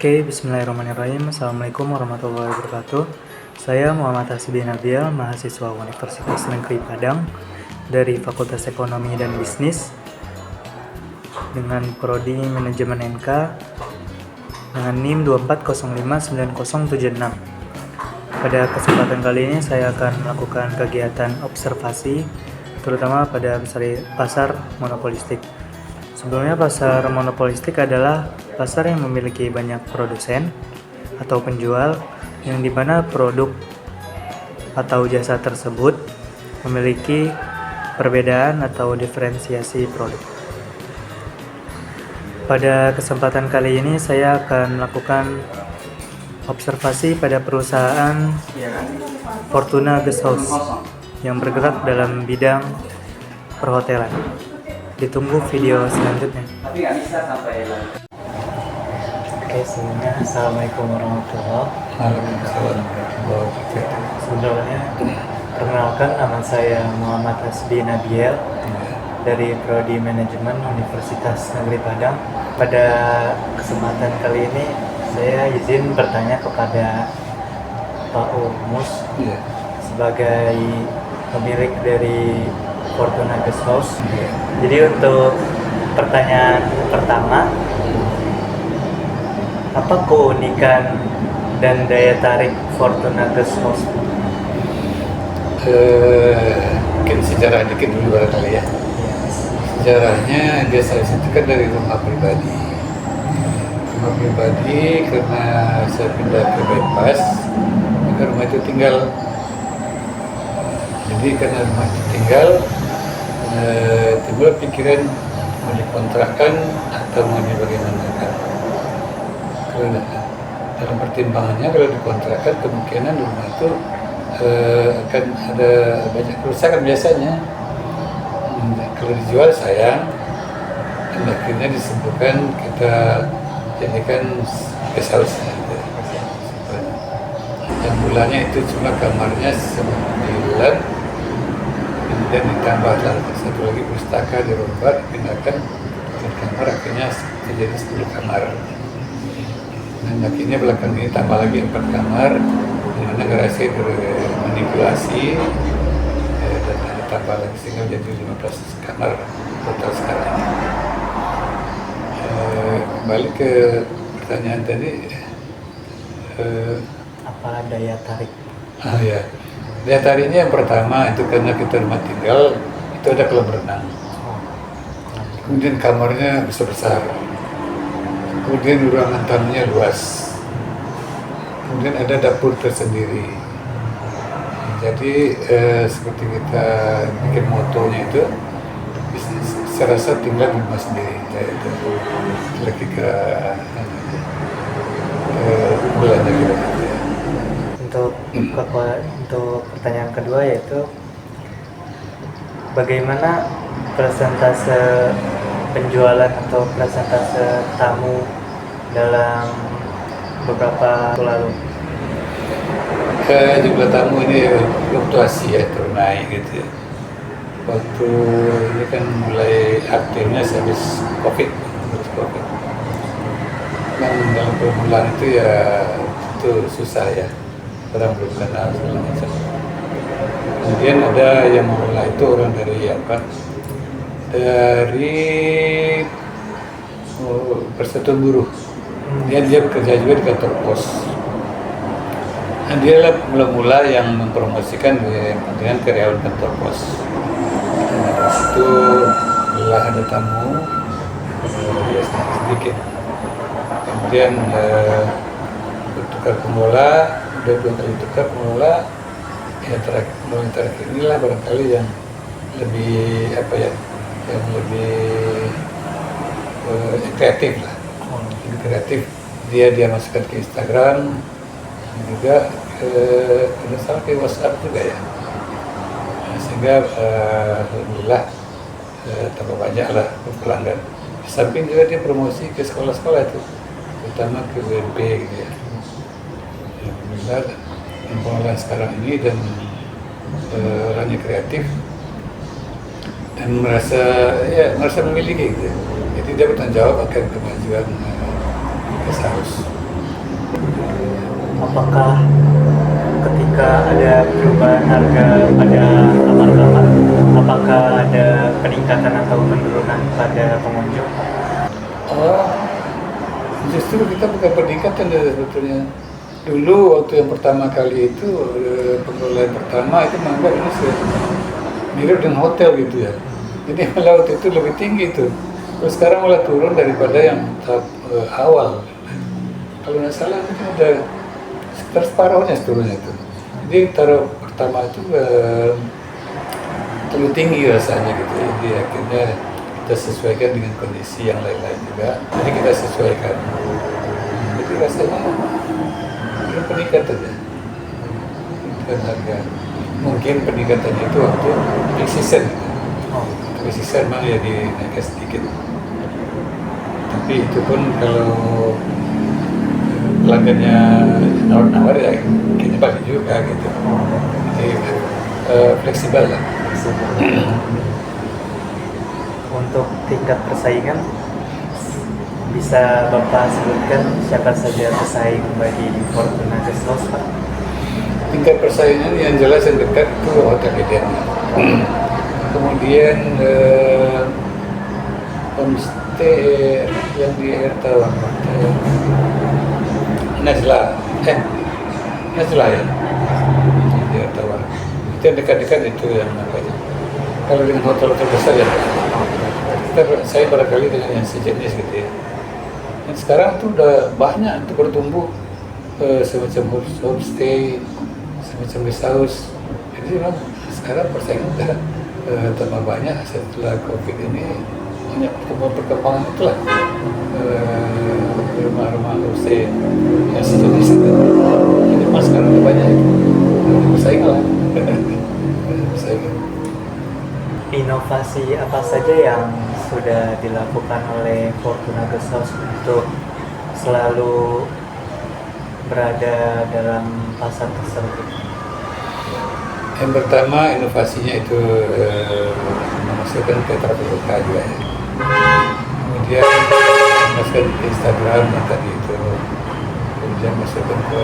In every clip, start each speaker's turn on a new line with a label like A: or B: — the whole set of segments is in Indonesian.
A: Oke, bismillahirrahmanirrahim. Assalamualaikum warahmatullahi wabarakatuh. Saya Muhammad Hasbi Nabil, mahasiswa Universitas Negeri Padang dari Fakultas Ekonomi dan Bisnis dengan prodi Manajemen NK dengan NIM 24059076. Pada kesempatan kali ini saya akan melakukan kegiatan observasi terutama pada pasar monopolistik. Sebelumnya, pasar monopolistik adalah pasar yang memiliki banyak produsen atau penjual yang dimana produk atau jasa tersebut memiliki perbedaan atau diferensiasi produk. Pada kesempatan kali ini saya akan melakukan observasi pada perusahaan Fortuna Guest House yang bergerak dalam bidang perhotelan. Ditunggu video selanjutnya. Oke, sebelumnya Assalamualaikum warahmatullahi wabarakatuh. Sebelumnya perkenalkan, nama saya Muhammad Hasbi Nabil dari prodi Manajemen Universitas Negeri Padang. Pada kesempatan kali ini saya izin bertanya kepada Pak Urmus sebagai pemilik dari Fortuna Guest House. Jadi untuk pertanyaan pertama, apa keunikan dan daya tarik Fortuna Guest House?
B: Mungkin sejarah dikit dulu barangkali ya. Sejarahnya Guest House itu kan dari rumah pribadi. Rumah pribadi karena saya pindah ke Bypass, maka rumah itu tinggal. Jadi karena rumah itu tinggal, timbul pikiran mau dikontrakkan atau mau dibagaimanakan. Kalau dalam pertimbangannya kalau dikontrakkan kemungkinan rumah itu akan ada banyak kerusakan biasanya. Kalau dijual sayang, dan akhirnya disebutkan kita jadikan guest house. Dan bulannya itu cuma kamarnya 9. Kemudian ditambah satu lagi pustaka dirubah, dipindahkan ke kamar, akhirnya jadi 10 kamar. Dan akhirnya belakang ini tambah lagi 4 kamar, di mana garasi dimanipulasi, dan ada tambah lagi sehingga jadi 15 kamar total sekarang. Kembali ke pertanyaan tadi,
A: Apa daya tarik?
B: Ya. Daya tariknya yang pertama itu karena kita rumah tinggal, itu ada kolam renang. Kemudian kamarnya besar-besar. Kemudian ruangan tamunya luas. Kemudian ada dapur tersendiri. Jadi seperti kita bikin motonya itu, saya rasa tinggal di rumah sendiri. Itu lagi ke bulannya gitu.
A: Untuk pertanyaan kedua yaitu bagaimana persentase penjualan atau persentase tamu dalam beberapa waktu lalu?
B: Jumlah tamu ini fluktuasi ya, turun naik gitu ya. Waktu ini kan mulai aktifnya habis COVID. Dalam bulan itu ya itu susah ya. Orang belum kenal segala macam. Kemudian ada yang mulai itu orang dari Persatuan Buruh. Dia bekerja juga di kantor pos. Nah, dia lah mula-mula yang mempromosikan dengan karyawan kantor pos. Nah, itu setelah ada tamu sedikit. Kemudian bertukar pengelola. Udah 2 kali tukar pengelola, ya terakhir inilah barangkali yang lebih yang lebih kreatif lah, lebih kreatif. Dia masukkan ke Instagram, juga ada salah ke WhatsApp juga ya, sehingga alhamdulillah tambah banyak lah pelanggan. Di samping juga dia promosi ke sekolah-sekolah itu, terutama ke UMP gitu ya. Pengelolaan sekarang ini dan orangnya kreatif dan merasa memiliki gitu. Jadi dia bertanggung jawab akan kemajuan guest house.
A: apakah ketika ada perubahan harga pada kamar-kamar, apakah ada peningkatan atau penurunan pada pengunjung?
B: Oh, justru kita bukan peningkatan ya sebetulnya. Dulu waktu yang pertama kali itu pengelolaan pertama itu menganggap ini mirip dengan hotel gitu ya. Jadi malah waktu itu lebih tinggi tuh. Terus sekarang malah turun daripada yang tahap awal. Kalau nggak salah itu udah sekitar separuhnya turunnya itu. Jadi taruh pertama itu terlalu tinggi rasanya gitu. Jadi akhirnya kita sesuaikan dengan kondisi yang lain-lain juga. Jadi kita sesuaikan. Jadi rasanya belum peningkatan ya. Peningkatan harga. Mungkin peningkatannya itu waktu peak season. Peak season memang ya dinaikkan sedikit. Tapi itu pun kalau pelanggannya nawar-nawar ya kayaknya balik juga gitu. Jadi fleksibel lah.
A: Untuk tingkat persaingan, bisa Bapak sebutkan siapa saja pesaing bagi Fortuna Guest House, Pak?
B: Tingkat persaingan yang jelas yang dekat itu Hotel Eden. Kemudian homestay yang di Air Tawar, Najla ya, di Air Tawar. Itu yang dekat-dekat itu yang namanya. Kalau dengan hotel-hotel besar ya, saya barangkali dengan yang sejenis gitu ya. Dan sekarang tuh udah banyak untuk bertumbuh semacam homestay, semacam guest house. Jadi memang sekarang persaingan udah tambah banyak setelah COVID ini, banyak perkembangan itulah rumah-rumah homestay yang sejenis itu. Jadi mas sekarang udah banyak itu persaingan lah. Persaingan.
A: Inovasi apa saja yang sudah dilakukan oleh Fortuna Guest House untuk selalu berada dalam pasar tersebut?
B: Yang pertama inovasinya itu memasukkan ke Traveloka juga ya. Kemudian masukkan ke Instagram yang tadi itu, kemudian masukkan ke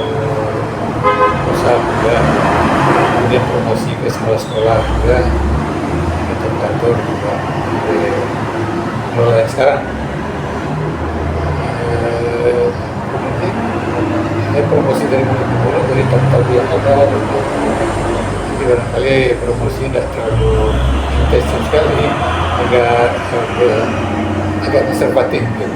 B: WhatsApp juga, kemudian promosi ke sekolah-sekolah juga, ke kantor juga. Mulai sekarang kemudian promosi dari mulut dari tempat yang ada. Jadi barangkali promosi tidak terlalu intensif sekali, agak konservatif gitu.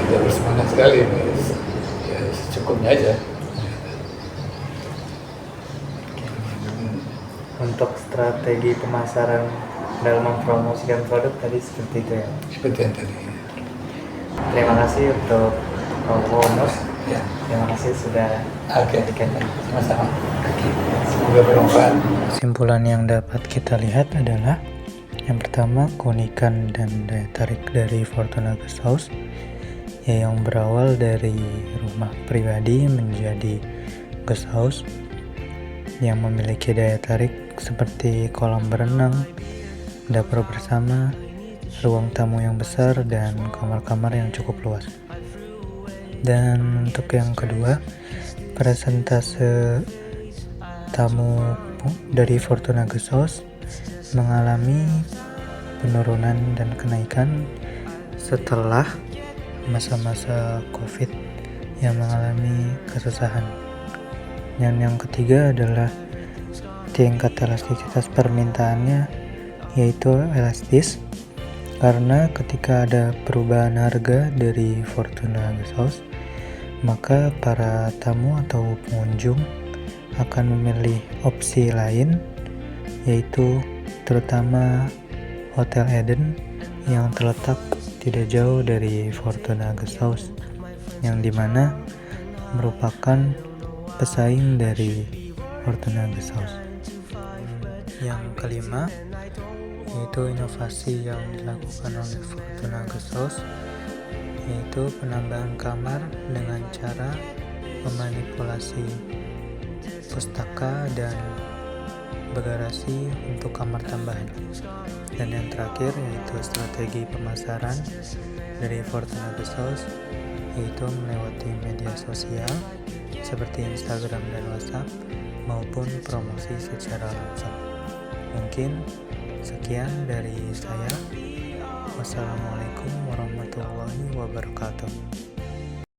B: tidak bersemangat sekali, ya secukupnya aja.
A: Untuk strategi pemasaran dalam mempromosikan produk tadi seperti itu ya?
B: Seperti yang tadi.
A: Terima kasih untuk bonus.
B: Ya.
A: Terima kasih sudah
B: memberikan sama-sama. Semoga bermanfaat.
A: Kesimpulan yang dapat kita lihat adalah yang pertama, keunikan dan daya tarik dari Fortuna Guest House yang berawal dari rumah pribadi menjadi guest house yang memiliki daya tarik seperti kolam berenang, dapur bersama, ruang tamu yang besar, dan kamar-kamar yang cukup luas. Dan untuk yang kedua, persentase tamu dari Fortuna Guest House mengalami penurunan dan kenaikan setelah masa-masa COVID yang mengalami kesusahan. Dan yang ketiga adalah tingkat elastisitas permintaannya, yaitu elastis, karena ketika ada perubahan harga dari Fortuna Guest House, maka para tamu atau pengunjung akan memilih opsi lain, yaitu terutama Hotel Eden yang terletak tidak jauh dari Fortuna Guest House, yang dimana merupakan pesaing dari Fortuna Guest House. Yang kelima, yaitu inovasi yang dilakukan oleh Fortuna Guest House, yaitu penambahan kamar dengan cara memanipulasi pustaka dan bagasi untuk kamar tambahan. Dan yang terakhir yaitu strategi pemasaran dari Fortuna Besos, yaitu melewati media sosial seperti Instagram dan WhatsApp maupun promosi secara langsung. Mungkin sekian dari saya. Wassalamualaikum warahmatullahi wabarakatuh.